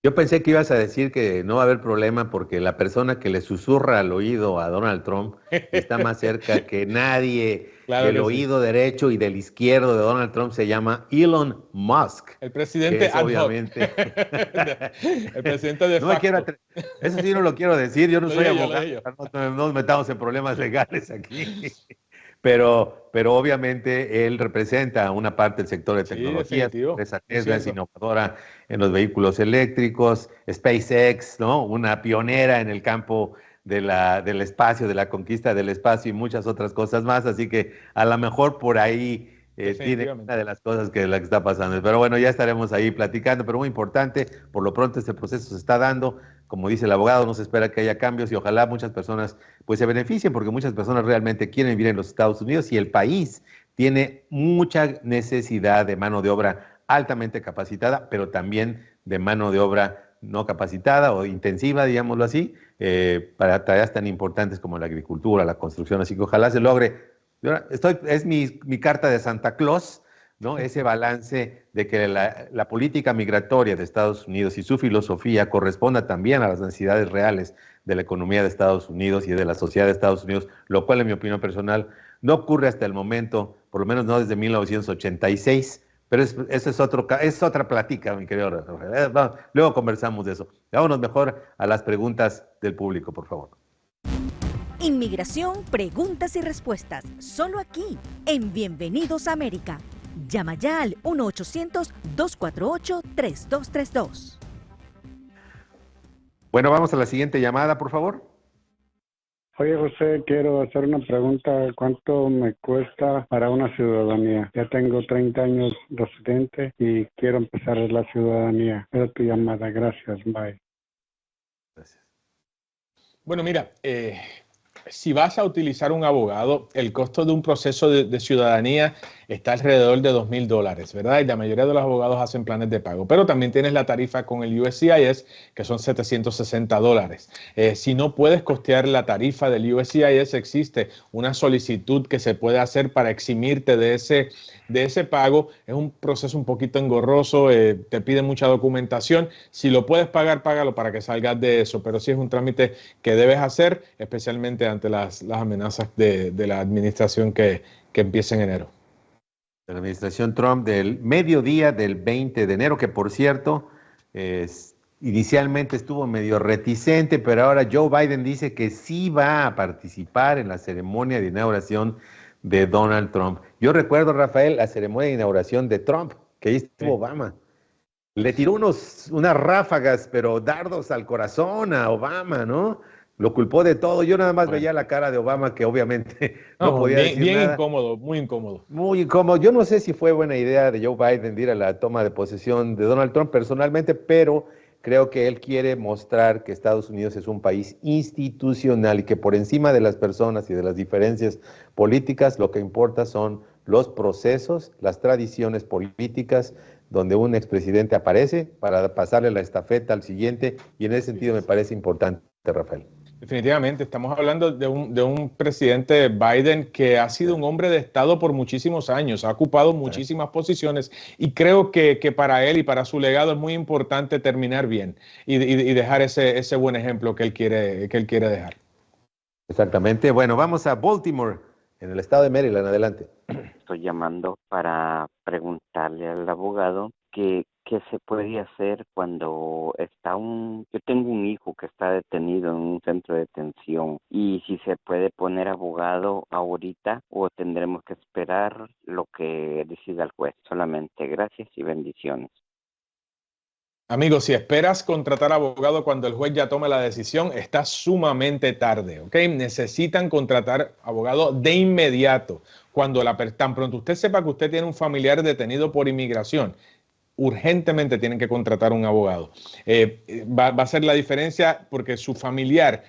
Yo pensé que ibas a decir que no va a haber problema porque la persona que le susurra al oído a Donald Trump está más cerca que nadie. Claro, del oído derecho y del izquierdo de Donald Trump se llama Elon Musk. El presidente ad hoc. Obviamente. El presidente de facto. Eso sí no lo quiero decir, yo no soy abogado, no nos metamos en problemas legales aquí. Pero obviamente él representa una parte del sector de tecnología. Esa Tesla es innovadora en los vehículos eléctricos, SpaceX, ¿no?, una pionera en el campo del espacio, de la conquista del espacio y muchas otras cosas más. Así que a lo mejor por ahí tiene una de las cosas que está pasando. Pero bueno, ya estaremos ahí platicando, pero muy importante, por lo pronto este proceso se está dando. Como dice el abogado, no se espera que haya cambios y ojalá muchas personas pues se beneficien, porque muchas personas realmente quieren vivir en los Estados Unidos y el país tiene mucha necesidad de mano de obra altamente capacitada, pero también de mano de obra no capacitada o intensiva, digámoslo así, para tareas tan importantes como la agricultura, la construcción. Así que ojalá se logre. Es mi carta de Santa Claus, ¿no? Ese balance de que la política migratoria de Estados Unidos y su filosofía corresponda también a las necesidades reales de la economía de Estados Unidos y de la sociedad de Estados Unidos, lo cual en mi opinión personal no ocurre hasta el momento, por lo menos no desde 1986, pero eso es otra plática, mi querido Rafael. Luego conversamos de eso. Vámonos mejor a las preguntas del público, por favor. Inmigración, preguntas y respuestas, solo aquí, en Bienvenidos a América. Llama ya al 1-800-248-3232. Bueno, vamos a la siguiente llamada, por favor. Oye, José, quiero hacer una pregunta. ¿Cuánto me cuesta para una ciudadanía? Ya tengo 30 años residente y quiero empezar la ciudadanía. Era tu llamada. Gracias. Bye. Gracias. Bueno, mira, si vas a utilizar un abogado, el costo de un proceso de ciudadanía está alrededor de $2,000, ¿verdad? Y la mayoría de los abogados hacen planes de pago. Pero también tienes la tarifa con el USCIS, que son $760. Si no puedes costear la tarifa del USCIS, existe una solicitud que se puede hacer para eximirte de ese pago. Es un proceso un poquito engorroso, te pide mucha documentación. Si lo puedes pagar, págalo para que salgas de eso. Pero sí es un trámite que debes hacer, especialmente ante las amenazas de la administración que empieza en enero. La administración Trump del mediodía del 20 de enero, que por cierto, inicialmente estuvo medio reticente, pero ahora Joe Biden dice que sí va a participar en la ceremonia de inauguración de Donald Trump. Yo recuerdo, Rafael, la ceremonia de inauguración de Trump, que ahí estuvo Obama. Le tiró unas ráfagas, pero dardos al corazón a Obama, ¿no? Lo culpó de todo. Yo nada más veía la cara de Obama, que obviamente no podía decir nada. Bien incómodo, muy incómodo. Muy incómodo. Yo no sé si fue buena idea de Joe Biden de ir a la toma de posesión de Donald Trump personalmente, pero creo que él quiere mostrar que Estados Unidos es un país institucional y que por encima de las personas y de las diferencias políticas, lo que importa son los procesos, las tradiciones políticas donde un expresidente aparece para pasarle la estafeta al siguiente, y en ese sentido me parece importante, Rafael. Definitivamente, estamos hablando de un presidente Biden que ha sido un hombre de Estado por muchísimos años, ha ocupado muchísimas posiciones, y creo que para él y para su legado es muy importante terminar bien y dejar ese buen ejemplo que él quiere dejar. Exactamente. Bueno, vamos a Baltimore, en el estado de Maryland. Adelante. Estoy llamando para preguntarle al abogado qué se puede hacer cuando yo tengo un hijo que está detenido en un centro de detención, y si se puede poner abogado ahorita o tendremos que esperar lo que decida el juez. Solamente gracias y bendiciones. Amigos, si esperas contratar abogado cuando el juez ya tome la decisión, está sumamente tarde, ¿ok? Necesitan contratar abogado de inmediato. Tan pronto usted sepa que usted tiene un familiar detenido por inmigración, urgentemente tienen que contratar un abogado. Va a ser la diferencia, porque su familiar,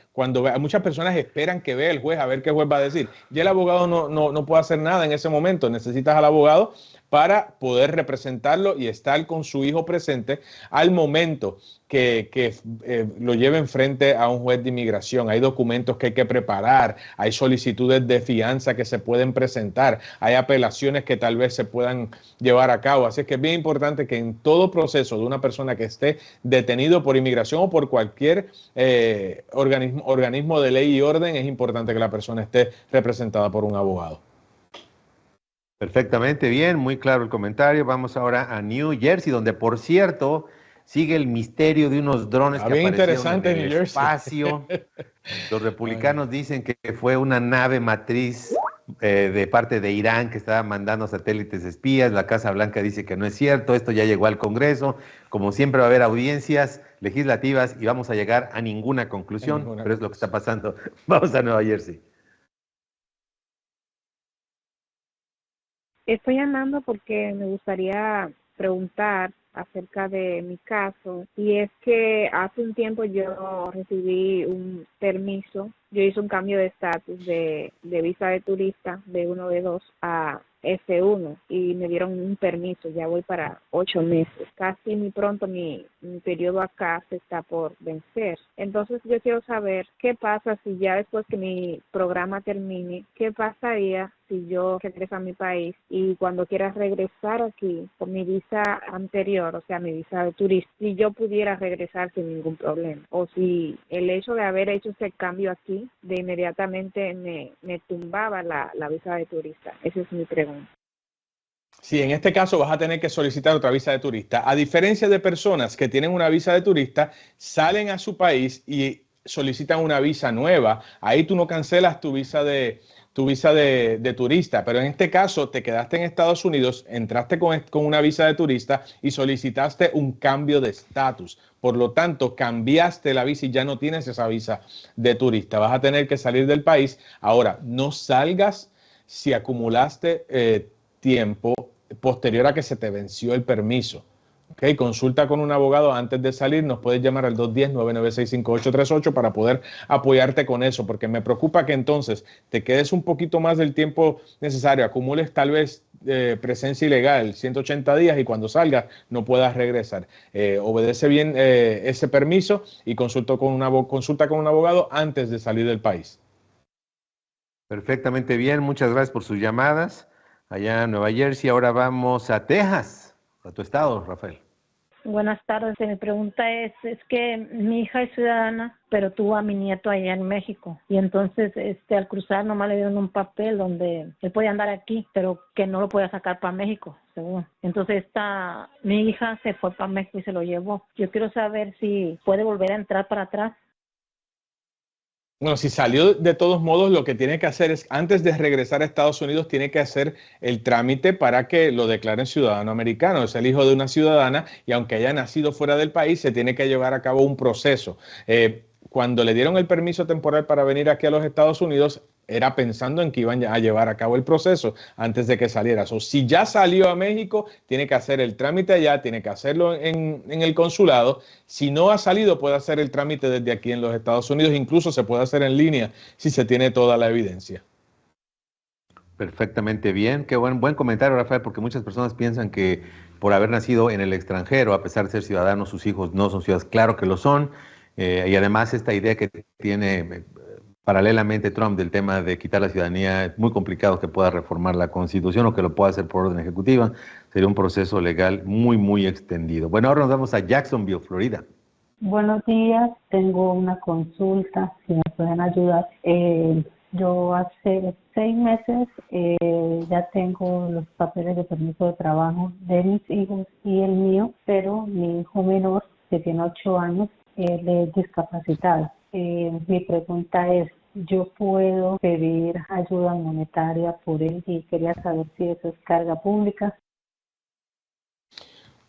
muchas personas esperan que vea el juez a ver qué juez va a decir. Y el abogado no puede hacer nada en ese momento. Necesitas al abogado para poder representarlo y estar con su hijo presente al momento que lo lleven frente a un juez de inmigración. Hay documentos que hay que preparar, hay solicitudes de fianza que se pueden presentar, hay apelaciones que tal vez se puedan llevar a cabo. Así que es bien importante que en todo proceso de una persona que esté detenido por inmigración o por cualquier organismo de ley y orden, es importante que la persona esté representada por un abogado. Perfectamente bien, muy claro el comentario. Vamos ahora a New Jersey, donde, por cierto, sigue el misterio de unos drones que aparecieron en el espacio. Los republicanos dicen que fue una nave matriz de parte de Irán que estaba mandando satélites espías. La Casa Blanca dice que no es cierto. Esto ya llegó al Congreso. Como siempre, va a haber audiencias legislativas y vamos a llegar a ninguna conclusión, pero es lo que está pasando. Vamos a Nueva Jersey. Estoy llamando porque me gustaría preguntar acerca de mi caso, y es que hace un tiempo yo recibí un permiso. Yo hice un cambio de estatus de visa de turista de 1B2 a S1 y me dieron un permiso. Ya voy para 8 meses. Casi muy pronto mi periodo acá se está por vencer. Entonces yo quiero saber qué pasa si ya después que mi programa termine, qué pasaría si yo regreso a mi país y cuando quiera regresar aquí con mi visa anterior, o sea, mi visa de turista, si yo pudiera regresar sin ningún problema, o si el hecho de haber hecho ese cambio aquí de inmediatamente me tumbaba la visa de turista. Esa es mi pregunta. Sí, en este caso vas a tener que solicitar otra visa de turista. A diferencia de personas que tienen una visa de turista, salen a su país y solicitan una visa nueva. Ahí tú no cancelas tu visa de turista, pero en este caso te quedaste en Estados Unidos, entraste con una visa de turista y solicitaste un cambio de estatus. Por lo tanto, cambiaste la visa y ya no tienes esa visa de turista. Vas a tener que salir del país. Ahora, no salgas si acumulaste tiempo posterior a que se te venció el permiso. Okay, consulta con un abogado antes de salir. Nos puedes llamar al 210-996-5838 para poder apoyarte con eso, porque me preocupa que entonces te quedes un poquito más del tiempo necesario, acumules tal vez presencia ilegal, 180 días, y cuando salgas no puedas regresar. Obedece bien ese permiso y consulta con un abogado antes de salir del país. Perfectamente bien, muchas gracias por sus llamadas. Allá en Nueva Jersey, ahora vamos a Texas, a tu estado, Rafael. Buenas tardes. Mi pregunta es que mi hija es ciudadana, pero tuvo a mi nieto allá en México. Y entonces, al cruzar, nomás le dieron un papel donde él podía andar aquí, pero que no lo podía sacar para México, según. Entonces, mi hija se fue para México y se lo llevó. Yo quiero saber si puede volver a entrar para atrás. Bueno, si salió, de todos modos, lo que tiene que hacer es, antes de regresar a Estados Unidos, tiene que hacer el trámite para que lo declaren ciudadano americano. Es el hijo de una ciudadana y aunque haya nacido fuera del país, se tiene que llevar a cabo un proceso. Cuando le dieron el permiso temporal para venir aquí a los Estados Unidos, era pensando en que iban a llevar a cabo el proceso antes de que saliera. Si ya salió a México, tiene que hacer el trámite allá, tiene que hacerlo en el consulado. Si no ha salido, puede hacer el trámite desde aquí en los Estados Unidos. Incluso se puede hacer en línea si se tiene toda la evidencia. Perfectamente bien. Qué buen comentario, Rafael, porque muchas personas piensan que por haber nacido en el extranjero, a pesar de ser ciudadanos, sus hijos no son ciudadanos. Claro que lo son. Y además esta idea que tiene paralelamente Trump del tema de quitar la ciudadanía, es muy complicado que pueda reformar la Constitución o que lo pueda hacer por orden ejecutiva. Sería un proceso legal muy, muy extendido. Bueno, ahora nos vamos a Jacksonville, Florida. Buenos días, tengo una consulta, si me pueden ayudar. Yo hace 6 meses ya tengo los papeles de permiso de trabajo de mis hijos y el mío, pero mi hijo menor, que tiene 8 años, él es discapacitado. Mi pregunta es, ¿yo puedo pedir ayuda monetaria por él? Y quería saber si eso es carga pública.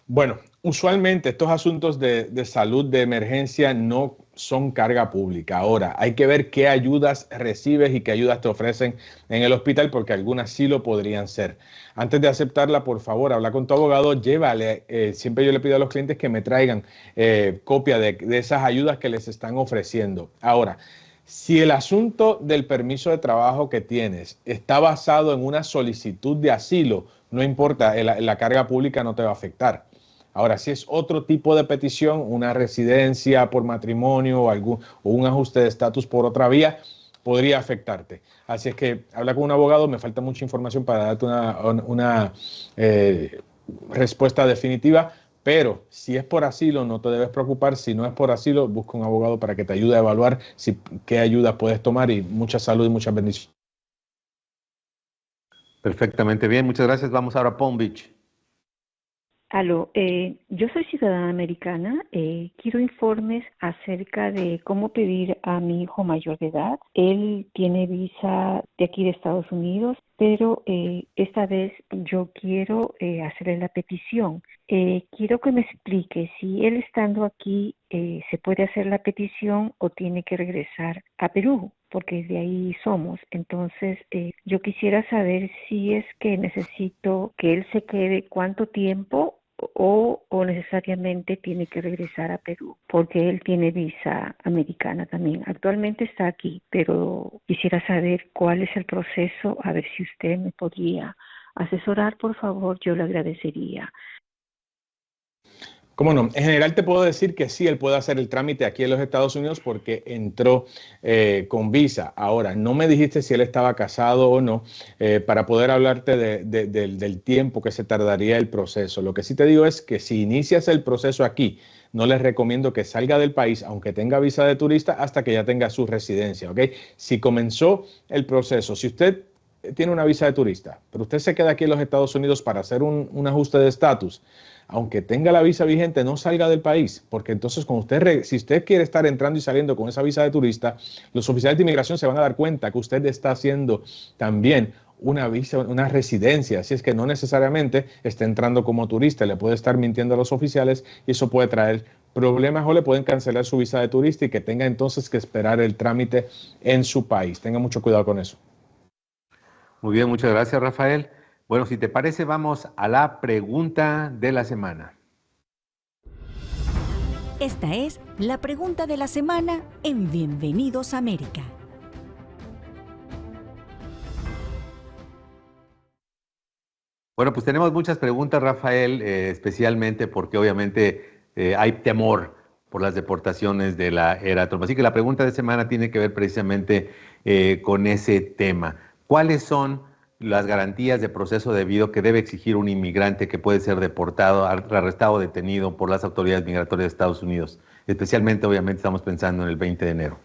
Bueno, usualmente estos asuntos de salud de emergencia no son carga pública. Ahora, hay que ver qué ayudas recibes y qué ayudas te ofrecen en el hospital, porque algunas sí lo podrían ser. Antes de aceptarla, por favor, habla con tu abogado, llévale. Siempre yo le pido a los clientes que me traigan copia de esas ayudas que les están ofreciendo. Ahora, si el asunto del permiso de trabajo que tienes está basado en una solicitud de asilo, no importa, la carga pública no te va a afectar. Ahora, si es otro tipo de petición, una residencia por matrimonio o un ajuste de estatus por otra vía, podría afectarte. Así es que habla con un abogado. Me falta mucha información para darte una respuesta definitiva, pero si es por asilo, no te debes preocupar. Si no es por asilo, busca un abogado para que te ayude a evaluar qué ayudas puedes tomar, y mucha salud y muchas bendiciones. Perfectamente bien, muchas gracias. Vamos ahora a Palm Beach. Aló, yo soy ciudadana americana. Quiero informes acerca de cómo pedir a mi hijo mayor de edad. Él tiene visa de aquí de Estados Unidos, pero esta vez yo quiero hacerle la petición. Quiero que me explique si él estando aquí se puede hacer la petición o tiene que regresar a Perú, porque de ahí somos. Entonces, yo quisiera saber si es que necesito que él se quede cuánto tiempo o necesariamente tiene que regresar a Perú, porque él tiene visa americana también. Actualmente está aquí, pero quisiera saber cuál es el proceso, a ver si usted me podría asesorar, por favor, yo le agradecería. ¿Cómo no? En general te puedo decir que sí, él puede hacer el trámite aquí en los Estados Unidos porque entró con visa. Ahora, no me dijiste si él estaba casado o no, para poder hablarte del tiempo que se tardaría el proceso. Lo que sí te digo es que si inicias el proceso aquí, no les recomiendo que salga del país, aunque tenga visa de turista, hasta que ya tenga su residencia, ¿ok? Si comenzó el proceso, si usted tiene una visa de turista, pero usted se queda aquí en los Estados Unidos para hacer un ajuste de estatus, aunque tenga la visa vigente, no salga del país, porque entonces si usted quiere estar entrando y saliendo con esa visa de turista, los oficiales de inmigración se van a dar cuenta que usted está haciendo también una visa, una residencia, así es que no necesariamente está entrando como turista, le puede estar mintiendo a los oficiales y eso puede traer problemas, o le pueden cancelar su visa de turista y que tenga entonces que esperar el trámite en su país. Tenga mucho cuidado con eso. Muy bien, muchas gracias, Rafael. Bueno, si te parece, vamos a la pregunta de la semana. Esta es la pregunta de la semana en Bienvenidos a América. Bueno, pues tenemos muchas preguntas, Rafael, especialmente porque obviamente hay temor por las deportaciones de la era Trump. Así que la pregunta de semana tiene que ver precisamente con ese tema. ¿Cuáles son las garantías de proceso debido que debe exigir un inmigrante que puede ser deportado, arrestado o detenido por las autoridades migratorias de Estados Unidos? Especialmente, obviamente, estamos pensando en el 20 de enero.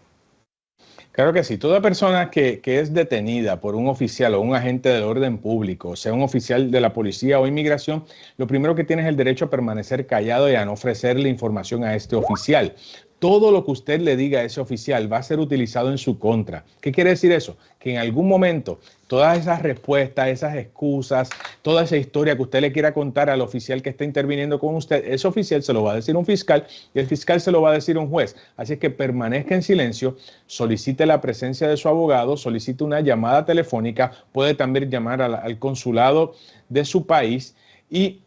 Claro que sí. Toda persona que es detenida por un oficial o un agente del orden público, sea un oficial de la policía o inmigración, lo primero que tiene es el derecho a permanecer callado y a no ofrecerle información a este oficial. Todo lo que usted le diga a ese oficial va a ser utilizado en su contra. ¿Qué quiere decir eso? Que en algún momento todas esas respuestas, esas excusas, toda esa historia que usted le quiera contar al oficial que está interviniendo con usted, ese oficial se lo va a decir un fiscal y el fiscal se lo va a decir un juez. Así es que permanezca en silencio, solicite la presencia de su abogado, solicite una llamada telefónica, puede también llamar al consulado de su país y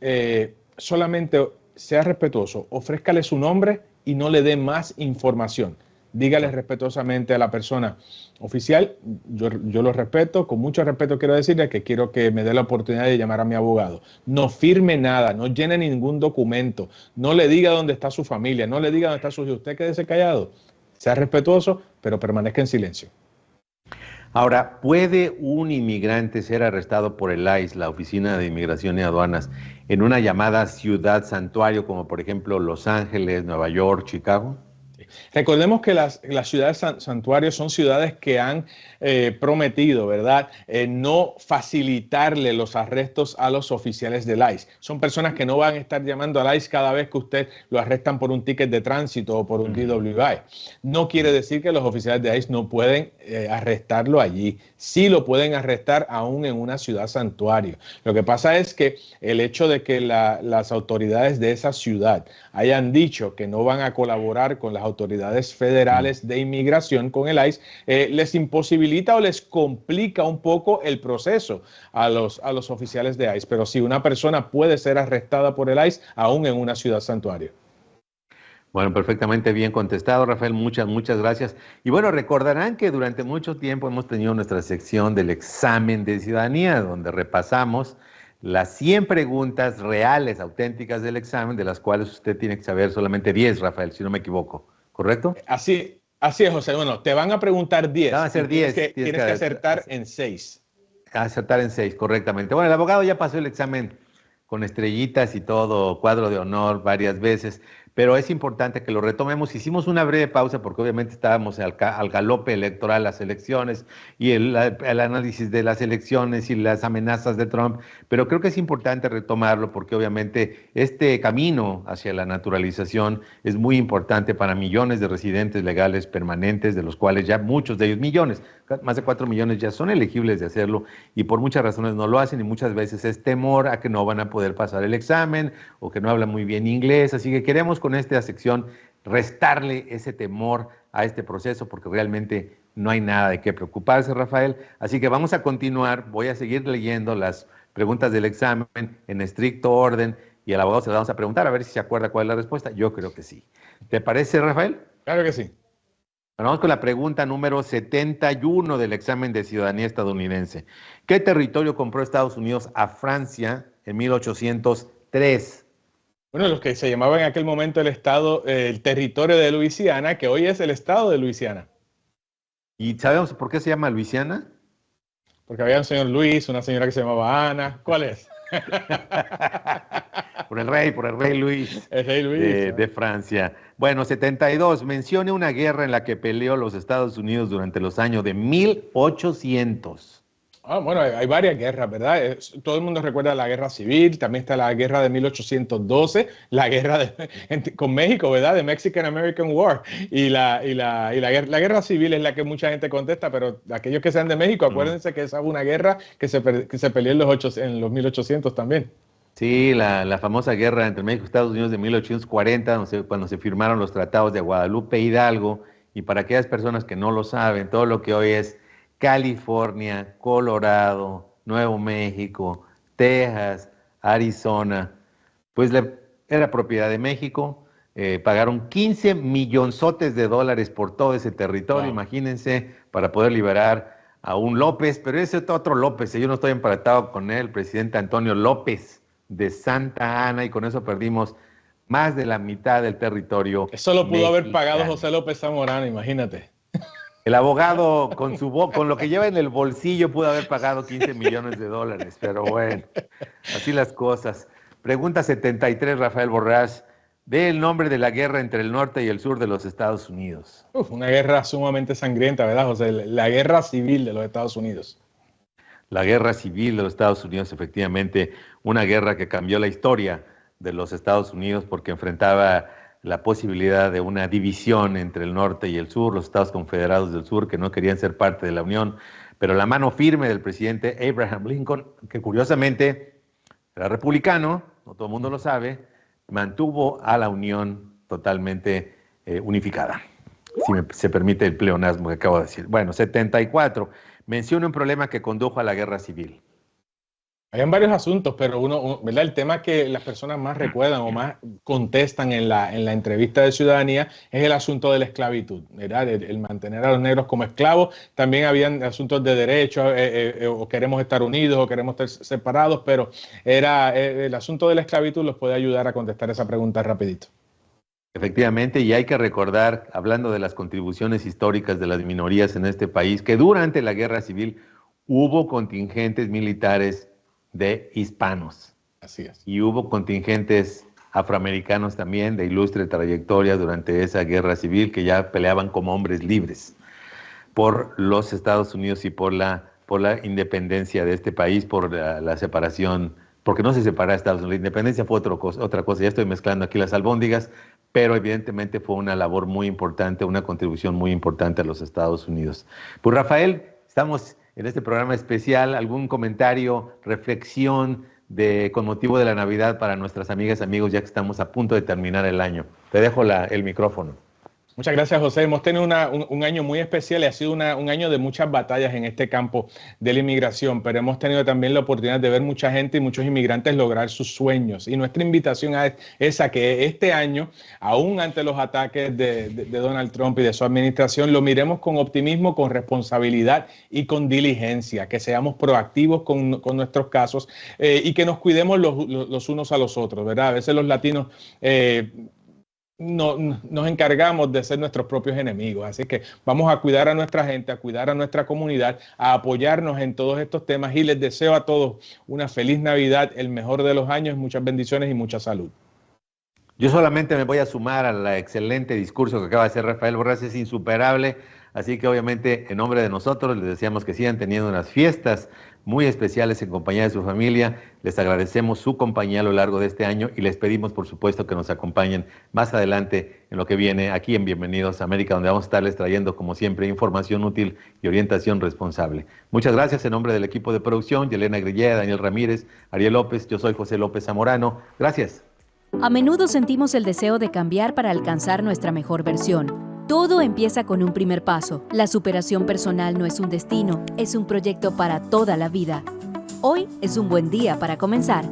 solamente sea respetuoso, ofrézcale su nombre y no le dé más información. dígale respetuosamente a la persona oficial, yo lo respeto, con mucho respeto quiero decirle que quiero que me dé la oportunidad de llamar a mi abogado. No firme nada, no llene ningún documento, no le diga dónde está su familia, no le diga dónde está su hijo. Usted quédese callado, sea respetuoso, pero permanezca en silencio. Ahora, ¿puede un inmigrante ser arrestado por el ICE, la Oficina de Inmigración y Aduanas, en una llamada ciudad santuario, como por ejemplo Los Ángeles, Nueva York, Chicago? Recordemos que las ciudades santuarios son ciudades que han prometido, ¿verdad?, no facilitarle los arrestos a los oficiales del ICE. Son personas que no van a estar llamando al ICE cada vez que usted lo arrestan por un ticket de tránsito o por un DWI. No quiere decir que los oficiales de ICE no pueden arrestarlo allí. Sí lo pueden arrestar aún en una ciudad santuario. Lo que pasa es que el hecho de que las autoridades de esa ciudad hayan dicho que no van a colaborar con las autoridades federales de inmigración, con el ICE, les imposibilita o les complica un poco el proceso a los oficiales de ICE. Pero sí, una persona puede ser arrestada por el ICE aún en una ciudad santuario. Bueno, perfectamente bien contestado, Rafael. Muchas gracias. Y bueno, recordarán que durante mucho tiempo hemos tenido nuestra sección del examen de ciudadanía, donde repasamos las 100 preguntas reales, auténticas del examen, de las cuales usted tiene que saber solamente 10, Rafael, si no me equivoco. ¿Correcto? Así es, José. Bueno, te van a preguntar 10. Van a ser 10. Tienes que acertar en 6. Acertar en 6, correctamente. Bueno, el abogado ya pasó el examen con estrellitas y todo, cuadro de honor varias veces, pero es importante que lo retomemos. Hicimos una breve pausa porque obviamente estábamos al galope electoral, las elecciones y el análisis de las elecciones y las amenazas de Trump, pero creo que es importante retomarlo porque obviamente este camino hacia la naturalización es muy importante para millones de residentes legales permanentes, de los cuales ya muchos de ellos, millones, más de 4 millones ya son elegibles de hacerlo y por muchas razones no lo hacen y muchas veces es temor a que no van a poder pasar el examen o que no hablan muy bien inglés, así que queremos con esta sección restarle ese temor a este proceso porque realmente no hay nada de qué preocuparse, Rafael. Así que vamos a continuar, voy a seguir leyendo las preguntas del examen en estricto orden y al abogado se las vamos a preguntar a ver si se acuerda cuál es la respuesta. Yo creo que sí. ¿Te parece, Rafael? Claro que sí. Bueno, vamos con la pregunta número 71 del examen de ciudadanía estadounidense. ¿Qué territorio compró Estados Unidos a Francia en 1803? Bueno, los que se llamaba en aquel momento el territorio de Luisiana, que hoy es el estado de Luisiana. ¿Y sabemos por qué se llama Luisiana? Porque había un señor Luis, una señora que se llamaba Ana. ¿Cuál es? Por el rey Luis, el rey Luis de Francia. Bueno, 72. Mencione una guerra en la que peleó los Estados Unidos durante los años de 1800. Bueno, hay varias guerras, ¿verdad? Todo el mundo recuerda la guerra civil, también está la guerra de 1812, la guerra con México, ¿verdad? The Mexican-American War. Y la guerra civil es la que mucha gente contesta, pero aquellos que sean de México, acuérdense que esa fue una guerra que se peleó en los 1800 también. Sí, la famosa guerra entre México y Estados Unidos de 1840, cuando se firmaron los tratados de Guadalupe e Hidalgo, y para aquellas personas que no lo saben, todo lo que hoy es California, Colorado, Nuevo México, Texas, Arizona, pues era propiedad de México, pagaron 15 millonzotes de dólares por todo ese territorio, wow. Imagínense, para poder liberar a un López, pero ese otro López, yo no estoy emparentado con él, el presidente Antonio López de Santa Ana, y con eso perdimos más de la mitad del territorio. Eso lo pudo haber pagado José López Zamorano, imagínate. El abogado con lo que lleva en el bolsillo pudo haber pagado 15 millones de dólares, pero bueno, así las cosas. Pregunta 73, Rafael Borrás. Dé el nombre de la guerra entre el norte y el sur de los Estados Unidos. Una guerra sumamente sangrienta, ¿verdad, José? La guerra civil de los Estados Unidos. La guerra civil de los Estados Unidos, efectivamente, una guerra que cambió la historia de los Estados Unidos porque enfrentaba la posibilidad de una división entre el norte y el sur, los Estados Confederados del Sur que no querían ser parte de la Unión, pero la mano firme del presidente Abraham Lincoln, que curiosamente era republicano, no todo el mundo lo sabe, mantuvo a la Unión totalmente unificada, si se permite el pleonasmo que acabo de decir. Bueno, 74. Menciona un problema que condujo a la guerra civil. Habían varios asuntos, pero ¿verdad? El tema que las personas más recuerdan o más contestan en la entrevista de ciudadanía es el asunto de la esclavitud, ¿verdad? El mantener a los negros como esclavos. También habían asuntos de derechos, o queremos estar unidos o queremos estar separados, pero el asunto de la esclavitud los puede ayudar a contestar esa pregunta rapidito. Efectivamente, y hay que recordar, hablando de las contribuciones históricas de las minorías en este país, que durante la Guerra Civil hubo contingentes militares de hispanos. Así es. Y hubo contingentes afroamericanos también de ilustre trayectoria durante esa guerra civil que ya peleaban como hombres libres por los Estados Unidos y por la independencia de este país, por la separación, porque no se separa Estados Unidos. La independencia fue otra cosa, ya estoy mezclando aquí las albóndigas, pero evidentemente fue una labor muy importante, una contribución muy importante a los Estados Unidos. Pues Rafael, estamos en este programa especial. ¿Algún comentario, reflexión con motivo de la Navidad para nuestras amigas, amigos, ya que estamos a punto de terminar el año? Te dejo el micrófono. Muchas gracias, José. Hemos tenido un año muy especial y ha sido un año de muchas batallas en este campo de la inmigración, pero hemos tenido también la oportunidad de ver mucha gente y muchos inmigrantes lograr sus sueños. Y nuestra invitación es a que este año, aún ante los ataques de Donald Trump y de su administración, lo miremos con optimismo, con responsabilidad y con diligencia, que seamos proactivos con nuestros casos y que nos cuidemos los unos a los otros, ¿verdad? A veces los latinos nos encargamos de ser nuestros propios enemigos, así que vamos a cuidar a nuestra gente, a cuidar a nuestra comunidad, a apoyarnos en todos estos temas y les deseo a todos una feliz Navidad, el mejor de los años, muchas bendiciones y mucha salud. Yo solamente me voy a sumar al excelente discurso que acaba de hacer Rafael Borrás, es insuperable, así que obviamente en nombre de nosotros les deseamos que sigan teniendo unas fiestas muy especiales en compañía de su familia. Les agradecemos su compañía a lo largo de este año y les pedimos, por supuesto, que nos acompañen más adelante en lo que viene aquí en Bienvenidos a América, donde vamos a estarles trayendo, como siempre, información útil y orientación responsable. Muchas gracias en nombre del equipo de producción, Yelena Grillé, Daniel Ramírez, Ariel López, yo soy José López Zamorano. Gracias. A menudo sentimos el deseo de cambiar para alcanzar nuestra mejor versión. Todo empieza con un primer paso. La superación personal no es un destino, es un proyecto para toda la vida. Hoy es un buen día para comenzar.